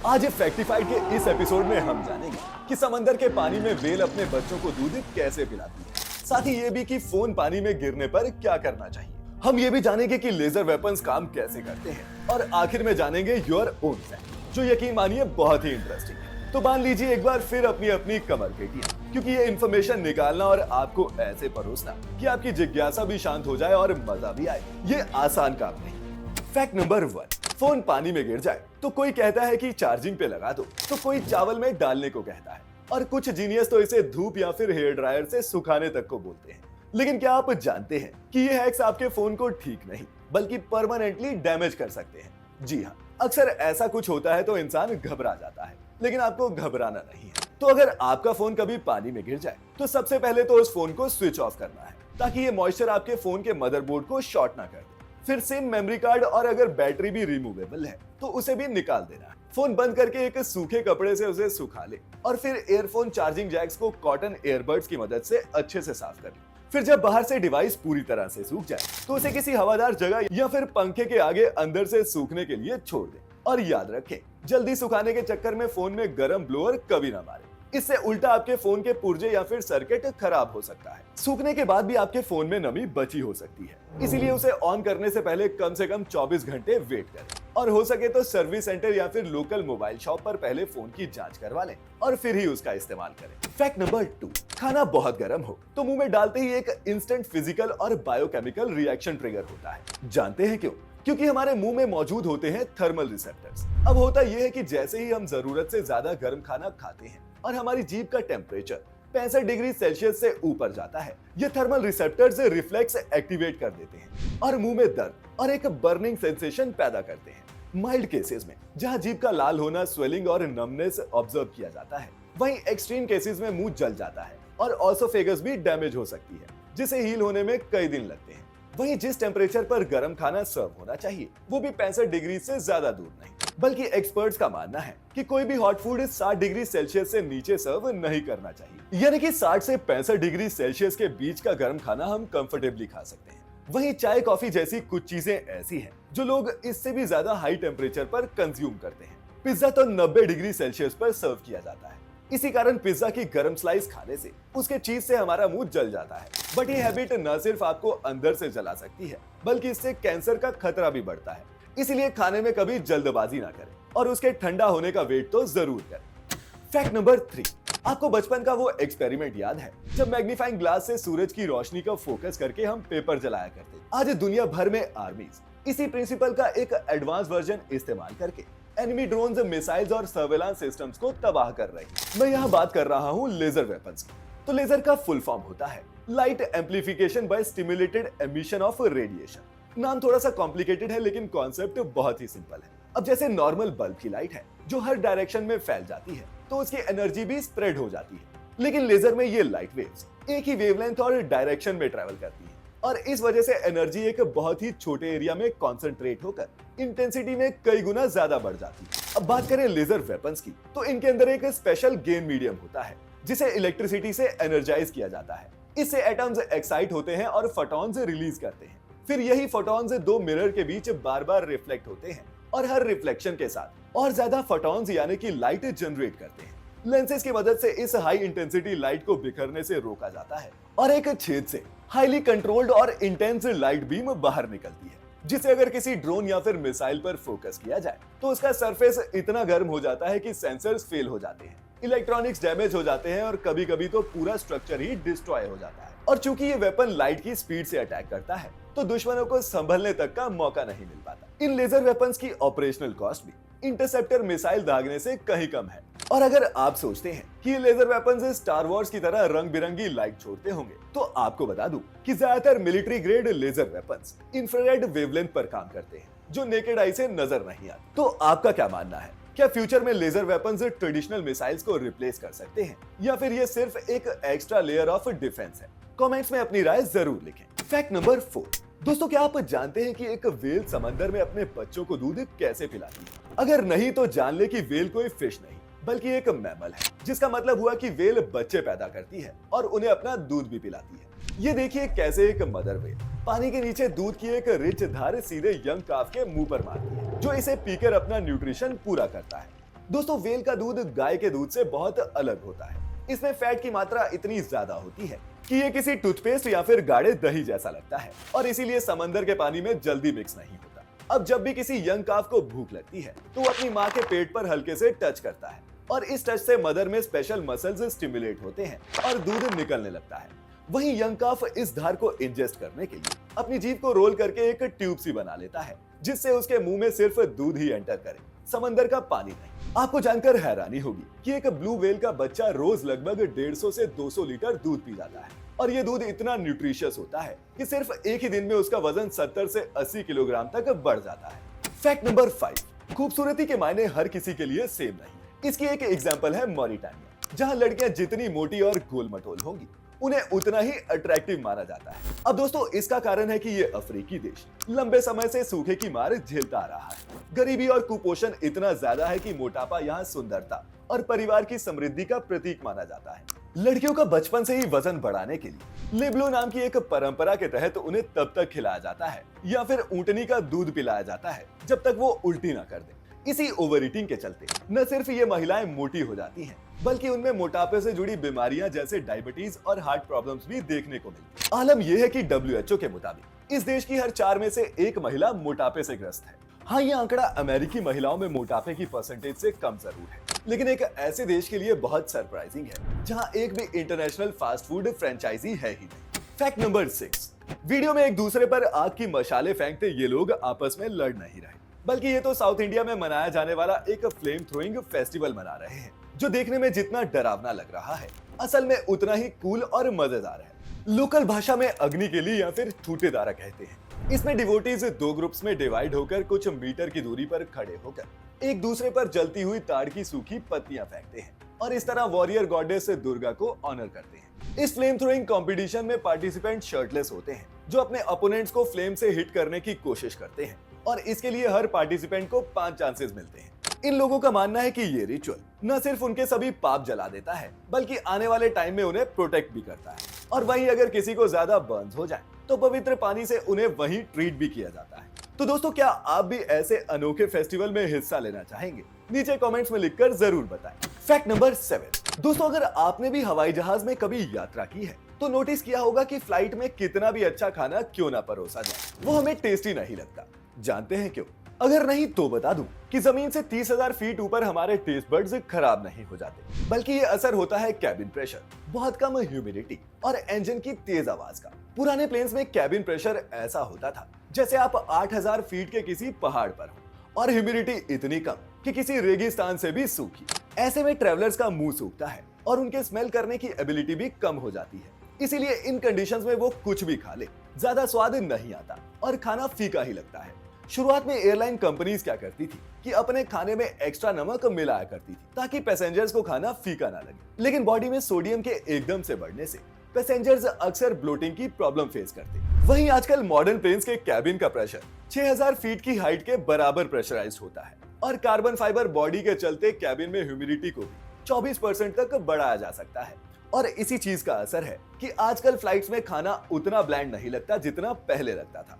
आज फैक्टिफाइड के इस एपिसोड में हम जानेंगे कि समंदर के पानी में व्हेल अपने बच्चों को दूध कैसे पिलाती है। साथ ही ये भी कि फोन पानी में गिरने पर क्या करना चाहिए। हम ये भी जानेंगे कि लेजर वेपन्स काम कैसे करते हैं और आखिर में जानेंगे योर ओन फैक्ट, जो यकीन मानिए बहुत ही इंटरेस्टिंग है। तो बांध लीजिए एक बार फिर अपनी अपनी कमर पेटियां, क्योंकि ये इन्फॉर्मेशन निकालना और आपको ऐसे परोसना कि आपकी जिज्ञासा भी शांत हो जाए और मजा भी आए, ये आसान काम नहीं। फैक्ट नंबर 1, फोन पानी में गिर जाए तो कोई कहता है कि चार्जिंग पे लगा दो, तो कोई चावल में डालने को कहता है और कुछ जीनियस तो इसे धूप या फिर हेयर ड्रायर से सुखाने तक को बोलते हैं। लेकिन क्या आप जानते हैं कि ये हैक्स आपके फोन को ठीक नहीं बल्कि परमानेंटली डैमेज कर सकते हैं। जी हाँ, अक्सर ऐसा कुछ होता है तो इंसान घबरा जाता है, लेकिन आपको घबराना नहीं है। तो अगर आपका फोन कभी पानी में गिर जाए तो सबसे पहले तो उस फोन को स्विच ऑफ करना है, ताकि ये मॉइस्चर आपके फोन के मदरबोर्ड को शॉर्ट ना कर दे। फिर सिम, मेमोरी कार्ड और अगर बैटरी भी रिमूवेबल है तो उसे भी निकाल देना है। फोन बंद करके एक सूखे कपड़े से उसे सुखा ले और फिर एयरफोन चार्जिंग जैक्स को कॉटन ईयरबड्स की मदद से अच्छे से साफ कर ले। फिर जब बाहर से डिवाइस पूरी तरह से सूख जाए तो उसे किसी हवादार जगह या फिर पंखे के आगे अंदर से सूखने के लिए छोड़ दे। और याद रखें, जल्दी सुखाने के चक्कर में फोन में गर्म ब्लोअर कभी ना मारे, इससे उल्टा आपके फोन के पुर्जे या फिर सर्किट खराब हो सकता है। सूखने के बाद भी आपके फोन में नमी बची हो सकती है, इसीलिए उसे ऑन करने से पहले कम से कम 24 घंटे वेट करें और हो सके तो सर्विस सेंटर या फिर लोकल मोबाइल शॉप पर पहले फोन की जांच करवा लें और फिर ही उसका इस्तेमाल करें। फैक्ट नंबर 2, खाना बहुत गर्म हो तो मुंह में डालते ही एक इंस्टेंट फिजिकल और बायोकेमिकल रिएक्शन ट्रिगर होता है। जानते हैं क्यों? क्योंकि हमारे मुंह में मौजूद होते हैं थर्मल रिसेप्टर्स। अब होता यह है कि जैसे ही हम जरूरत से ज्यादा गर्म खाना खाते हैं और हमारी जीभ का टेम्परेचर 65 डिग्री सेल्सियस से ऊपर जाता है, ये थर्मल रिसेप्टर्स रिफ्लेक्स एक्टिवेट कर देते हैं और मुंह में दर्द और एक बर्निंग सेंसेशन पैदा करते हैं। माइल्ड केसेस में जहां जीभ का लाल होना, स्वेलिंग और नमनेस ऑब्जर्व किया जाता है, वहीं एक्सट्रीम केसेस में मुंह जल जाता है और ऑसोफेगस भी डैमेज हो सकती है, जिसे हील होने में कई दिन लगते हैं। वहीं जिस टेम्परेचर पर गर्म खाना सर्व होना चाहिए वो भी 65 डिग्री से ज्यादा दूर नहीं, बल्कि एक्सपर्ट्स का मानना है कि कोई भी हॉट फूड 60 डिग्री सेल्सियस से नीचे सर्व नहीं करना चाहिए। यानी कि 60 से 65 डिग्री सेल्सियस के बीच का गर्म खाना हम कंफर्टेबली खा सकते हैं। वहीं चाय, कॉफी जैसी कुछ चीजें ऐसी हैं जो लोग इससे भी ज्यादा हाई टेम्परेचर पर कंज्यूम करते हैं। पिज्जा तो 90 डिग्री सेल्सियस पर सर्व किया जाता है, इसी कारण पिज्जा की गर्म स्लाइस खाने से उसके चीज से हमारा मुंह जल जाता है। बट ये हैबिट न सिर्फ आपको अंदर से जला सकती है बल्कि इससे कैंसर का खतरा भी बढ़ता है। इसलिए खाने में कभी जल्दबाजी ना करें और उसके ठंडा होने का वेट तो जरूर करें। फैक्ट नंबर 3, आपको बचपन का वो एक्सपेरिमेंट याद है जब मैग्नीफाइंग ग्लास से सूरज की रोशनी को फोकस करके हम पेपर जलाया करते। आज दुनिया भर में आर्मीज इसी प्रिंसिपल का एक एडवांस वर्जन इस्तेमाल करके एनिमी ड्रोन्स, मिसाइल्स और सर्वेलांस सिस्टम्स को तबाह कर रही है। मैं यहाँ बात कर रहा हूँ लेजर वेपन्स की। तो लेजर का फुल फॉर्म होता है light amplification by stimulated emission of radiation. नाम थोड़ा सा कॉम्प्लिकेटेड है लेकिन कॉन्सेप्ट बहुत ही सिंपल है। अब जैसे नॉर्मल बल्ब की लाइट है जो हर डायरेक्शन में फैल जाती है तो उसकी एनर्जी भी स्प्रेड हो जाती है, लेकिन लेजर में ये लाइट वेव्स एक ही वेवलेंथ और डायरेक्शन में ट्रेवल करती है और इस वजह से एनर्जी एक बहुत ही छोटे एरिया में कॉन्सेंट्रेट होकर इंटेंसिटी में कई गुना ज्यादा बढ़ जाती है। अब बात करें लेजर वेपन्स की, तो इनके अंदर एक स्पेशल गेन मीडियम होता है जिसे इलेक्ट्रिसिटी से एनर्जाइज किया जाता है। इससे एटम्स एक्साइट होते हैं और फोटॉन्स रिलीज करते हैं। फिर यही फोटॉन्स दो मिरर के बीच बार बार रिफ्लेक्ट होते हैं और हर रिफ्लेक्शन के साथ और ज्यादा फोटॉन्स यानी कि लाइट जनरेट करते हैं। लेंसेज की मदद से इस हाई इंटेंसिटी लाइट को बिखरने से रोका जाता है और एक छेद से हाईली कंट्रोल्ड और इंटेंस लाइट बीम बाहर निकलती है, जिसे अगर किसी ड्रोन या फिर मिसाइल पर फोकस किया जाए तो उसका सरफेस इतना गर्म हो जाता है कि सेंसर्स फेल हो जाते हैं, इलेक्ट्रॉनिक्स डैमेज हो जाते हैं और कभी कभी तो पूरा स्ट्रक्चर ही डिस्ट्रॉय हो जाता है। और चूंकि ये वेपन लाइट की स्पीड से अटैक करता है तो दुश्मनों को संभलने तक का मौका नहीं मिल पाता। इन लेजर वेपन्स की ऑपरेशनल कॉस्ट भी इंटरसेप्टर मिसाइल दागने से कहीं कम है। और अगर आप सोचते हैं कि ये लेजर वेपन्स स्टार वॉर्स की तरह रंग बिरंगी लाइट छोड़ते होंगे, तो आपको बता दूं कि ज्यादातर military grade laser weapons infrared wavelength पर काम करते हैं जो नेकेड आई से नजर नहीं आते। तो आपका क्या मानना है? क्या फ्यूचर में लेजर वेपन्स ट्रेडिशनल मिसाइल्स को रिप्लेस कर सकते हैं या फिर ये सिर्फ एक एक्स्ट्रा लेयर ऑफ डिफेंस है? कमेंट्स में अपनी राय जरूर लिखें। फैक्ट नंबर 4, दोस्तों क्या आप जानते हैं कि एक व्हेल समंदर में अपने बच्चों को दूध कैसे पिलाती है? अगर नहीं तो जान ले कि व्हेल कोई फिश नहीं बल्कि एक मैमल है, जिसका मतलब हुआ कि व्हेल बच्चे पैदा करती है और उन्हें अपना दूध भी पिलाती है। ये देखिए कैसे एक मदर व्हेल पानी के नीचे दूध की एक रिच धार सीधे यंग काफ के मुंह पर मारती है, जो इसे पीकर अपना न्यूट्रिशन पूरा करता है। दोस्तों वेल का दूध गाय के दूध से बहुत अलग होता है। इसमें फैट की मात्रा इतनी ज्यादा होती है कि ये किसी टूथपेस्ट या फिर गाढ़े दही जैसा लगता है और इसीलिए समंदर के पानी में जल्दी मिक्स नहीं होता। अब जब भी किसी यंग काफ को भूख लगती है तो वो अपनी माँ के पेट पर हल्के से टच करता है और इस टच से मदर में स्पेशल मसल्स स्टिमुलेट होते हैं और दूध निकलने लगता है। वहीं यंग काफ इस धार को इंजेस्ट करने के लिए अपनी जीभ को रोल करके एक ट्यूब सी बना लेता है जिससे उसके मुंह में सिर्फ दूध ही एंटर करे, समंदर का पानी नहीं। आपको जानकर हैरानी होगी कि एक ब्लू व्हेल का बच्चा रोज लगभग 150 से 200 लीटर दूध पी जाता है और ये दूध इतना न्यूट्रिशियस होता है कि सिर्फ एक ही दिन में उसका वजन 70 से 80 किलोग्राम तक बढ़ जाता है। फैक्ट नंबर 5, खूबसूरती के मायने हर किसी के लिए सेम नहीं। इसकी एक एग्जांपल है मॉरिटानिया, जहां लड़कियां जितनी मोटी और गोल मटोल होंगी उन्हें उतना ही अट्रैक्टिव माना जाता है। अब दोस्तों इसका कारण है कि ये अफ्रीकी देश लंबे समय से सूखे की मार झेलता आ रहा है। गरीबी और कुपोषण इतना ज्यादा है कि मोटापा यहाँ सुंदरता और परिवार की समृद्धि का प्रतीक माना जाता है। लड़कियों का बचपन से ही वजन बढ़ाने के लिए लिब्लो नाम की एक परंपरा के तहत उन्हें तब तक खिलाया जाता है या फिर ऊँटनी का दूध पिलाया जाता है जब तक वो उल्टी ना कर दे। इसी ओवर ईटिंग के चलते न सिर्फ ये महिलाएं मोटी हो जाती हैं, बल्कि उनमें मोटापे से जुड़ी बीमारियां जैसे डायबिटीज और हार्ट प्रॉब्लम्स भी देखने को मिलती हैं। आलम यह है कि WHO के मुताबिक इस देश की हर 4 में से 1 महिला मोटापे से ग्रस्त है। हाँ, ये आंकड़ा अमेरिकी महिलाओं में मोटापे की परसेंटेज से कम जरूर है, लेकिन एक ऐसे देश के लिए बहुत सरप्राइजिंग है जहां एक भी इंटरनेशनल फास्ट फूड फ्रेंचाइजी है ही नहीं। फैक्ट नंबर 6, वीडियो में एक दूसरे पर आग की मशाले फेंकते ये लोग आपस में लड़ नहीं रहे, बल्कि ये तो साउथ इंडिया में मनाया जाने वाला एक फ्लेम थ्रोइंग फेस्टिवल मना रहे हैं, जो देखने में जितना डरावना लग रहा है असल में उतना ही कूल और मजेदार है। लोकल भाषा में अग्नि के लिए या फिर ठूटेदारा कहते हैं। इसमें डिवोटीज 2 ग्रुप्स में डिवाइड होकर कुछ मीटर की दूरी पर खड़े होकर एक दूसरे पर जलती हुई ताड़ की सूखी पत्तियां फेंकते हैं और इस तरह वॉरियर गॉडेस दुर्गा को ऑनर करते हैं। इस फ्लेम थ्रोइंग कंपटीशन में पार्टिसिपेंट शर्टलेस होते हैं जो अपने ओपोनेंट्स को फ्लेम से हिट करने की कोशिश करते हैं और इसके लिए हर पार्टिसिपेंट को 5 चांसेस मिलते हैं। इन लोगों का मानना है कि ये रिचुअल न सिर्फ उनके सभी पाप जला देता है, बल्कि आने वाले टाइम में उन्हें प्रोटेक्ट भी करता है। और वहीं अगर किसी को ज्यादा बर्न्स हो जाए तो पवित्र पानी से उन्हें वहीं ट्रीट भी किया जाता है। तो दोस्तों, क्या आप भी ऐसे अनोखे फेस्टिवल में हिस्सा लेना चाहेंगे? नीचे कमेंट्स में लिखकर जरूर बताएं। फैक्ट नंबर 7, दोस्तों अगर आपने भी हवाई जहाज में कभी यात्रा की है तो नोटिस किया होगा कि फ्लाइट में कितना भी अच्छा खाना क्यों ना परोसा जाए, वो हमें टेस्टी नहीं लगता। जानते हैं क्यों? अगर नहीं तो बता दूं कि जमीन से 30,000 फीट ऊपर हमारे टेस्ट बड्स खराब नहीं हो जाते, बल्कि ये असर होता है कैबिन प्रेशर, बहुत कम ह्यूमिडिटी और इंजन की तेज आवाज का। पुराने प्लेन्स में कैबिन प्रेशर ऐसा होता था जैसे आप 8,000 फीट के किसी पहाड़ पर हो और ह्यूमिडिटी इतनी कम कि किसी रेगिस्तान से भी सूखी। ऐसे में ट्रेवलर्स का मुंह सूखता है और उनके स्मेल करने की एबिलिटी भी कम हो जाती है। इसीलिए इन कंडीशंस में वो कुछ भी खा ले, ज्यादा स्वाद नहीं आता और खाना फीका ही लगता है। शुरुआत में एयरलाइन कंपनीज क्या करती थी कि अपने खाने में एक्स्ट्रा नमक मिलाया करती थी ताकि पैसेंजर्स को खाना फीका ना लगे, लेकिन बॉडी में सोडियम के एकदम से बढ़ने से पैसेंजर्स अक्सर ब्लोटिंग की प्रॉब्लम फेस करते। वहीं आजकल मॉडर्न प्लेन्स के कैबिन का प्रेशर 6,000 फीट की हाइट के बराबर प्रेशराइज्ड होता है और कार्बन फाइबर बॉडी के चलते कैबिन में ह्यूमिडिटी को 24% तक बढ़ाया जा सकता है। और इसी चीज का असर है कि आजकल फ्लाइट्स में खाना उतना ब्लैंड नहीं लगता जितना पहले लगता था।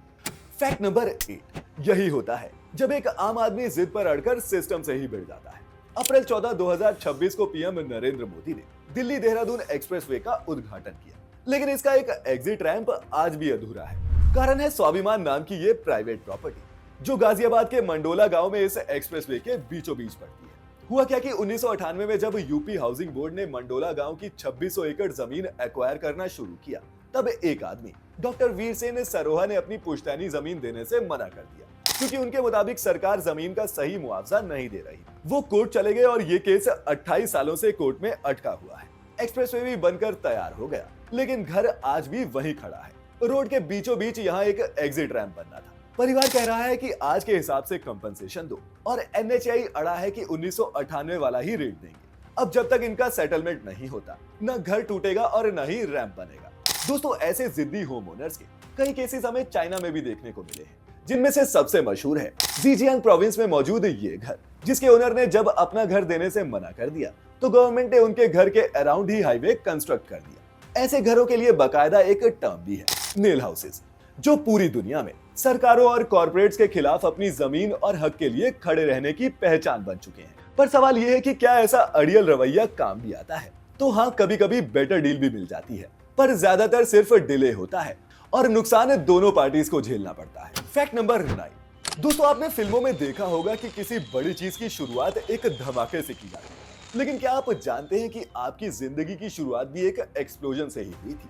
फैक्ट नंबर 8, यही होता है जब एक आम आदमी जिद पर अड़कर सिस्टम से ही भिड़ जाता है। अप्रैल 14, 2026 को पीएम नरेंद्र मोदी ने दिल्ली देहरादून एक्सप्रेसवे का उद्घाटन किया, लेकिन इसका एक एग्जिट रैंप आज भी अधूरा है। कारण है स्वाभिमान नाम की ये प्राइवेट प्रॉपर्टी जो गाजियाबाद के मंडोला गांव में इस एक्सप्रेसवे के बीचों बीच पड़ती है। हुआ क्या कि 1998 में जब यूपी हाउसिंग बोर्ड ने मंडोला गांव की 2600 एकड़ जमीन एक्वायर करना शुरू किया, तब एक आदमी डॉक्टर वीरसेन सरोहा ने अपनी पुश्तैनी जमीन देने से मना कर दिया क्योंकि उनके मुताबिक सरकार जमीन का सही मुआवजा नहीं दे रही। वो कोर्ट चले गए और ये केस 28 सालों से कोर्ट में अटका हुआ है। एक्सप्रेसवे भी बनकर तैयार हो गया, लेकिन घर आज भी वहीं खड़ा है। रोड के बीचों बीच यहाँ एक एग्जिट रैंप बनना था। परिवार कह रहा है कि आज के हिसाब से कंपनसेशन दो और NHAI अड़ा है कि 1998 वाला ही रेट देंगे। अब जब तक इनका सेटलमेंट नहीं होता, न घर टूटेगा और न ही रैंप बनेगा। दोस्तों, ऐसे जिद्दी होम ओनर्स के कई केसेस हमें चाइना में भी देखने को मिले हैं, जिनमें से सबसे मशहूर है जीजियांग प्रोविंस में मौजूद ये घर, जिसके ओनर ने जब अपना घर देने से मना कर दिया तो गवर्नमेंट ने उनके घर के अराउंड ही हाईवे कंस्ट्रक्ट कर दिया। ऐसे घरों के लिए बाकायदा एक टर्म भी है, नेल हाउसेस, जो पूरी दुनिया में सरकारों और कॉर्पोरेट्स के खिलाफ अपनी जमीन और हक के लिए खड़े रहने की पहचान बन चुके हैं। पर सवाल यह है कि क्या ऐसा अड़ियल रवैया काम भी आता है? तो हाँ, कभी कभी बेटर डील भी मिल जाती है, पर ज्यादातर सिर्फ डिले होता है और नुकसान दोनों पार्टीज को झेलना पड़ता है। Fact number 9। दोस्तों, आपने फिल्मों में देखा होगा कि किसी बड़ी चीज की शुरुआत एक धमाके से की जाती है, लेकिन क्या आप जानते हैं कि आपकी जिंदगी की शुरुआत भी एक एक्सप्लोजन से ही हुई थी?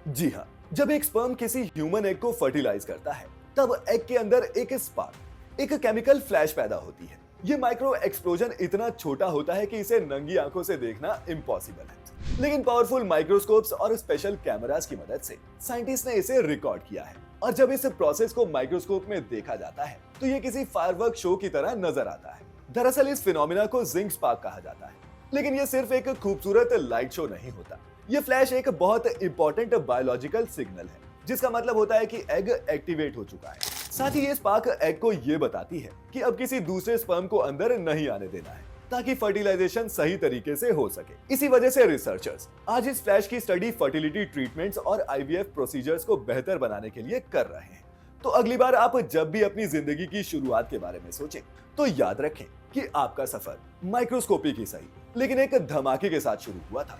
जी हाँ, जब एक स्पर्म किसी ह्यूमन एग को फर्टिलाइज करता है, तब एग के अंदर एक स्पार्क, एक केमिकल फ्लैश पैदा होती है। ये माइक्रो एक्सप्लोजन इतना छोटा होता है कि इसे नंगी आंखों से देखना इम्पॉसिबल है, लेकिन पावरफुल माइक्रोस्कोप्स और स्पेशल कैमरास की मदद से साइंटिस्ट ने इसे रिकॉर्ड किया है। और जब इस प्रोसेस को माइक्रोस्कोप में देखा जाता है तो ये किसी फायरवर्क शो की तरह नजर आता है। दरअसल इस फिनोमिना को जिंक स्पार्क कहा जाता है, लेकिन ये सिर्फ एक खूबसूरत लाइट शो नहीं होता। ये फ्लैश एक बहुत इंपॉर्टेंट बायोलॉजिकल सिग्नल है, जिसका मतलब होता है कि एग एक्टिवेट हो चुका है। साथ ही ये स्पार्क एग को ये बताती है कि अब किसी दूसरे स्पर्म को अंदर नहीं आने देना है, ताकि फर्टिलाइजेशन सही तरीके से हो सके। इसी वजह से रिसर्चर्स आज इस फ्लैश की स्टडी फर्टिलिटी ट्रीटमेंट्स और आईवीएफ प्रोसीजर्स को बेहतर बनाने के लिए कर रहे हैं। तो अगली बार आप जब भी अपनी जिंदगी की शुरुआत के बारे में सोचें, तो याद रखें कि आपका सफर माइक्रोस्कोपी की सही, लेकिन एक धमाके के साथ शुरू हुआ था।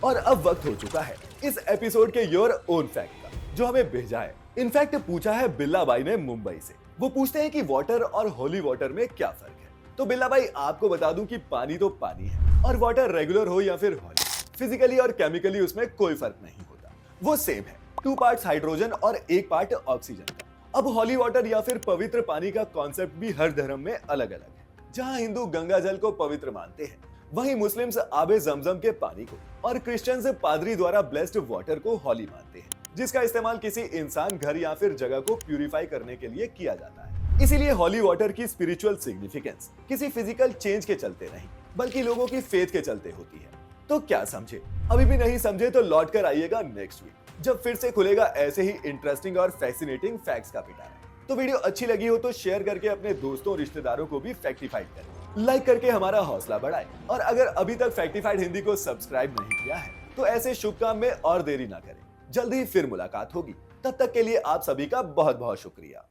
और अब वक्त हो चुका है इस एपिसोड के योर ओन फैक्ट का, जो हमें भेजा है। इनफैक्ट पूछा है बिल्ला बाई ने मुंबई से। वो पूछते हैं कि वाटर और होली वाटर में क्या फर्क है। तो बिल्ला भाई, आपको बता दूं कि पानी तो पानी है, और वाटर रेगुलर हो या फिर होली, फिजिकली और केमिकली उसमें कोई फर्क नहीं होता, वो सेम है। 2 पार्ट्स हाइड्रोजन और 1 पार्ट ऑक्सीजन का। अब होली वाटर या फिर पवित्र पानी का कॉन्सेप्ट भी हर धर्म में अलग अलग है। जहां हिंदू गंगा जल को पवित्र मानते हैं, वहीं मुस्लिम्स आबे जमजम के पानी को और क्रिश्चियंस पादरी द्वारा ब्लेस्ड वाटर को होली मानते हैं, जिसका इस्तेमाल किसी इंसान, घर या फिर जगह को प्यूरिफाई करने के लिए किया जाता है। इसीलिए होली वाटर की स्पिरिचुअल सिग्निफिकेंस किसी फिजिकल चेंज के चलते नहीं, बल्कि लोगों की फेथ के चलते होती है। तो क्या समझे? अभी भी नहीं समझे तो लौट कर आइएगा नेक्स्ट वीक, जब फिर से खुलेगा ऐसे ही इंटरेस्टिंग और फैसिनेटिंग फैक्ट्स का पिटारा। तो वीडियो अच्छी लगी हो तो शेयर करके अपने दोस्तों, रिश्तेदारों को भी फैक्टिफाइड करें, लाइक करके हमारा हौसला बढ़ाएं। और अगर अभी तक फैक्टिफाइड हिंदी को सब्सक्राइब नहीं किया है, तो ऐसे शुभ काम में और देरी ना करें। जल्द ही फिर मुलाकात होगी, तब तक के लिए आप सभी का बहुत बहुत शुक्रिया।